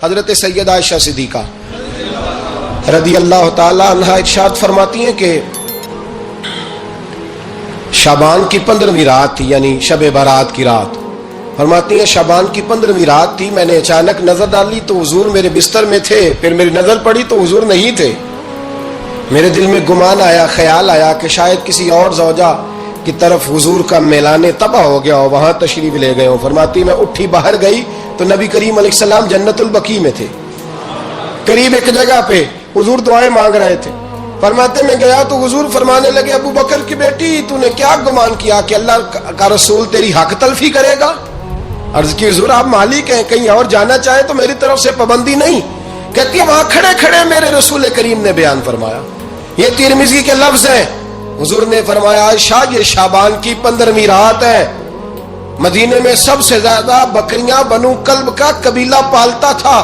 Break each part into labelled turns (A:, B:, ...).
A: حضرت سیدہ عائشہ صدیقہ رضی اللہ تعالی عنہا ارشاد فرماتی ہیں کہ شعبان کی 15ویں رات تھی، یعنی شب برات کی رات۔ فرماتی ہیں شعبان کی 15ویں رات تھی، میں نے اچانک نظر ڈالی تو حضور میرے بستر میں تھے، پھر میری نظر پڑی تو حضور نہیں تھے۔ میرے دل میں گمان آیا، خیال آیا کہ شاید کسی اور زوجہ کی طرف حضور کا میلانے تباہ ہو گیا ہو، وہاں تشریف لے گئے ہو۔ فرماتی میں اٹھی باہر گئی تو نبی کریم علیہ السلام جنت البقیع میں تھے، قریب ایک جگہ پہ حضور دعائیں مانگ رہے تھے۔ فرماتے میں گیا تو حضور فرمانے لگے، ابو بکر کی بیٹی تو نے کیا گمان کیا کہ اللہ کا رسول تیری حق تلفی کرے گا؟ عرض کی حضور آپ مالک ہیں، کہیں اور جانا چاہے تو میری طرف سے پابندی نہیں۔ کہتی ہے وہاں کھڑے کھڑے میرے رسول کریم نے بیان فرمایا، یہ ترمذی کے لفظ ہیں۔ حضور نے فرمایا عائشہ یہ شعبان کی 15ویں رات ہے، مدینے میں سب سے زیادہ بکریاں بنو کلب کا قبیلہ پالتا تھا۔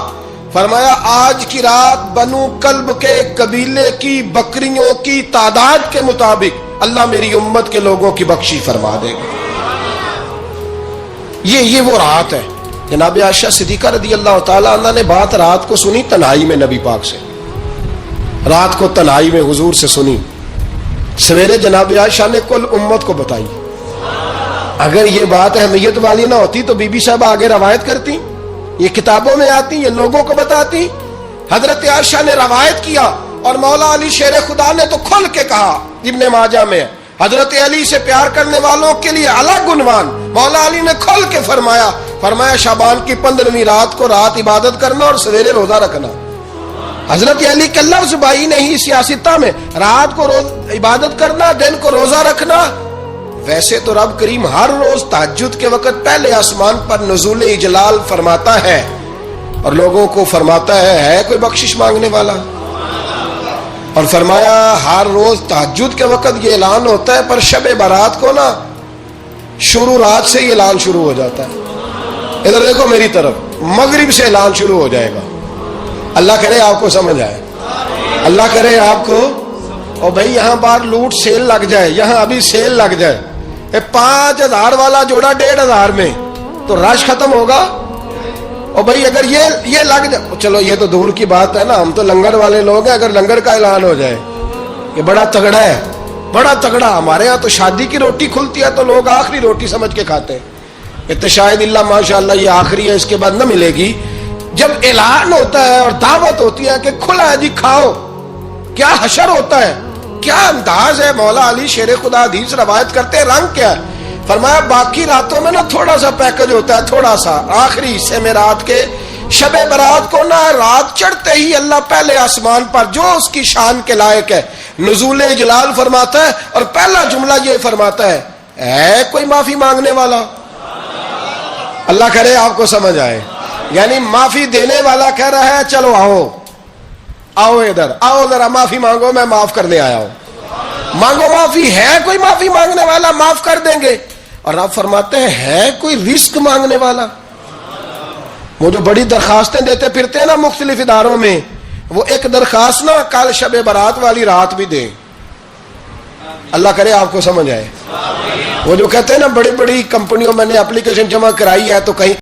A: فرمایا آج کی رات بنو کلب کے قبیلے کی بکریوں کی تعداد کے مطابق اللہ میری امت کے لوگوں کی بخشی فرما دے گا۔ یہ وہ رات ہے۔ جناب عائشہ صدیقہ رضی اللہ تعالی عنہ نے بات رات کو سنی تنہائی میں، نبی پاک سے رات کو تنہائی میں حضور سے سنی۔ سویرے جناب عائشہ نے کل امت کو بتائی۔ اگر یہ بات اہمیت والی نہ ہوتی تو بی بی صاحب آگے روایت کرتی، یہ کتابوں میں آتی، یہ لوگوں کو بتاتی۔ حضرت عائشہ نے روایت کیا اور مولا علی شیر خدا نے تو کھل کے کہا، ابن ماجہ میں حضرت علی سے پیار کرنے والوں کے لیے الگ عنوان، مولا علی نے کھل کے فرمایا شعبان کی 15ویں رات کو رات عبادت کرنا اور سویرے روزہ رکھنا۔ حضرت علی کے لفظ بائی نہیں سیاستہ میں، رات کو عبادت کرنا، دن کو روزہ رکھنا۔ ویسے تو رب کریم ہر روز تہجد کے وقت پہلے آسمان پر نزول اجلال فرماتا ہے اور لوگوں کو فرماتا ہے کوئی بخشش مانگنے والا؟ اور فرمایا ہر روز تہجد کے وقت یہ اعلان ہوتا ہے، پر شب برات کو نا شروع رات سے یہ اعلان شروع ہو جاتا ہے۔ ادھر دیکھو میری طرف، مغرب سے اعلان شروع ہو جائے گا۔ اللہ کرے آپ کو سمجھ آئے، اللہ کرے آپ کو۔ اور بھائی یہاں باہر لوٹ سیل لگ جائے، یہاں ابھی سیل لگ جائے، 5000 والا جوڑا 1500 میں، تو رش ختم ہوگا۔ اور بھائی اگر یہ لگ جائے، چلو یہ تو دور کی بات ہے نا، ہم تو لنگر والے لوگ ہیں، اگر لنگر کا اعلان ہو جائے کہ بڑا تگڑا ہے، بڑا تگڑا، ہمارے ہاں تو شادی کی روٹی کھلتی ہے تو لوگ آخری روٹی سمجھ کے کھاتے ہیں کہ شاید اللہ ماشاءاللہ یہ آخری ہے، اس کے بعد نہ ملے گی۔ جب اعلان ہوتا ہے اور دعوت ہوتی ہے کہ کھلا ہے جی کھاؤ، کیا حشر ہوتا ہے، کیا انداز ہے۔ مولا علی شیر خدا حدیث روایت کرتے ہیں، رنگ کیا ہے؟ فرمایا باقی راتوں میں نا تھوڑا سا پیکج ہوتا ہے، تھوڑا سا، آخری حصے میں رات کے شب برات کو نا رات چڑھتے ہی اللہ پہلے آسمان پر جو اس کی شان کے لائق ہے نزول اجلال فرماتا ہے، اور پہلا جملہ یہ فرماتا ہے کوئی معافی مانگنے والا؟ اللہ کرے آپ کو سمجھ آئے، یعنی معافی دینے والا کہہ رہا ہے چلو آؤ ادھر آؤ، ذرا معافی مانگو، میں معاف کرنے آیا ہوں، مانگو معافی۔ ہے کوئی معافی مانگنے والا؟ معاف کر دیں گے۔ اور آپ فرماتے ہیں ہے کوئی رزق مانگنے والا؟ وہ جو بڑی درخواستیں دیتے پھرتے ہیں نا مختلف اداروں میں، وہ ایک درخواست نا کل شب برات والی رات بھی دیں۔ اللہ کرے آپ کو سمجھ آئے۔ وہ جو کہتے ہیں نا بڑی بڑی کمپنیوں میں نے اپلیکیشن جمع کرائی ہے تو کہیں